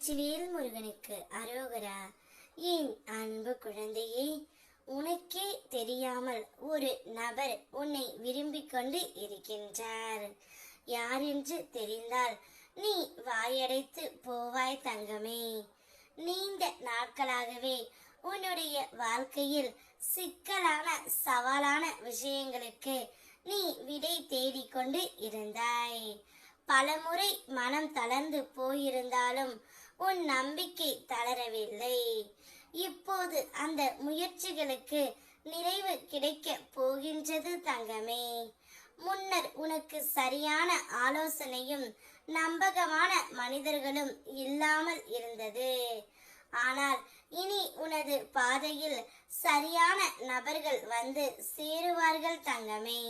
வெற்றிவேல் முருகனுக்கு அரோகரா. என் அன்பு குழந்தையே, உனக்கே தெரியாமல் ஒரு நபர் உன்னை விரும்பிக் கொண்டு இருக்கின்றார். யார் என்று தெரிந்தால் நீ வாயடைத்து போவாய் தங்கமே. நீண்ட நாட்களாகவே உன்னுடைய வாழ்க்கையில் சிக்கலான சவாலான விஷயங்களுக்கு நீ விடை தேடிக்கொண்டு இருந்தாய். பலமுறை மனம் தளர்ந்து போயிருந்தாலும் உன் நம்பிக்கை தளரவில்லை. இப்போது அந்த முயற்சிகளுக்கு நிறைவு கிடைக்க போகின்றது தங்கமே. முன்னர் உனக்கு சரியான ஆலோசனையும் நம்பகமான மனிதர்களும் இல்லாமல் இருந்தது. ஆனால் இனி உனது பாதையில் சரியான நபர்கள் வந்து சேருவார்கள் தங்கமே.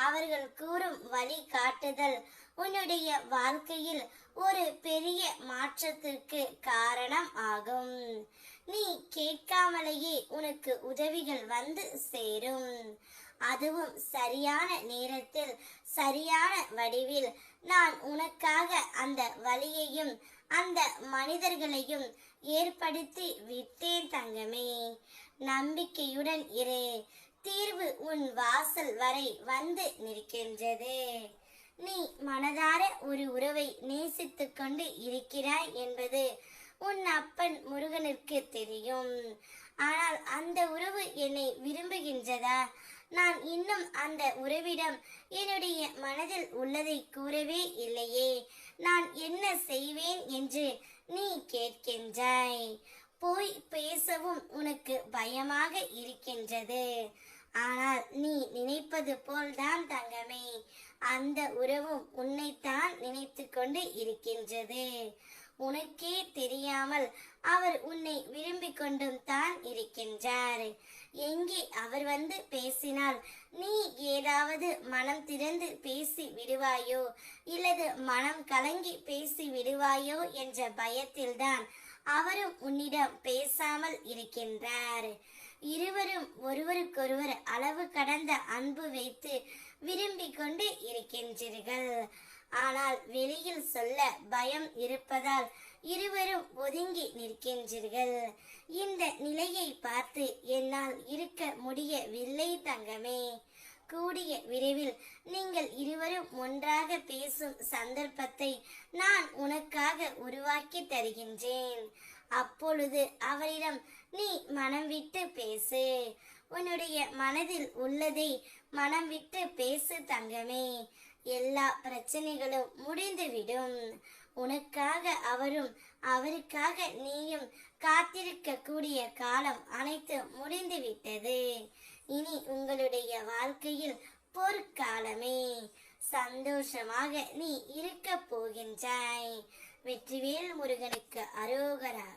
அவர்கள் கூறும் வழி காட்டுதல் உன்னுடைய வாழ்க்கையில் ஒரு பெரிய மாற்றத்திற்கு காரணம் ஆகும். நீ கேட்காமலேயே உனக்கு உதவிகள் வந்து சேரும். அதுவும் சரியான நேரத்தில் சரியான வடிவில். நான் உனக்காக அந்த வழியையும் அந்த மனிதர்களையும் ஏற்படுத்தி விட்டேன் தங்கமே. நம்பிக்கையுடன் இரு. தீர்வு உன் வாசல் வரை வந்து நிற்கின்றது. நீ மனதார ஒரு உறவை நேசித்துக் கொண்டு இருக்கிறாய் என்பது உன் அப்பன் முருகனிற்கு தெரியும். ஆனால் அந்த உறவு என்னை விரும்புகின்றதா? நான் இன்னும் அந்த உறவிடம் என்னுடைய மனதில் உள்ளதை கூறவே இல்லையே. நான் என்ன செய்வேன் என்று நீ கேட்கின்றாய். போய் பேசவும் உனக்கு பயமாக இருக்கின்றது. ஆனால் நீ நினைப்பது போல்தான் தங்கமே, அந்த உறவும் உன்னைத்தான் நினைத்து கொண்டு இருக்கின்றது. உனக்கே தெரியாமல் அவர் உன்னை விரும்பிக் கொண்டும் தான் இருக்கின்றார். எங்கே அவர் வந்து பேசினால் நீ ஏதாவது மனம் திறந்து பேசி விடுவாயோ இல்லது மனம் கலங்கி பேசி விடுவாயோ என்ற பயத்தில்தான் அவரும் உன்னிடம் பேசாமல் இருக்கின்றார். இருவரும் ஒருவருக்கொருவர் அளவு கடந்த அன்பு வைத்து விரும்பிக் கொண்டு இருக்கின்றீர்கள். ஆனால் வெளியில் சொல்ல பயம் இருப்பதால் இருவரும் ஒதுங்கி நிற்கின்றீர்கள். இந்த நிலையை பார்த்து என்னால் இருக்க முடியவில்லை தங்கமே. கூடிய விரைவில் நீங்கள் இருவரும் ஒன்றாக பேசும் சந்தர்ப்பத்தை நான் உனக்காக உருவாக்கி தருகின்றேன். அப்பொழுது அவரிடம் நீ மனம் விட்டு பேசு. உன்னுடைய மனதில் உள்ளதை மனம் விட்டு பேசு தங்கமே. எல்லா பிரச்சனைகளும் முடிந்துவிடும். உனக்காக அவரும் அவருக்காக நீயும் காத்திருக்க கூடிய காலம் அனைத்து முடிந்துவிட்டது. இனி உங்களுடைய வாழ்க்கையில் பொற்காலமே. சந்தோஷமாக நீ இருக்க போகின்றாய். வெற்றிவேல் முருகனுக்கு அரோகரா.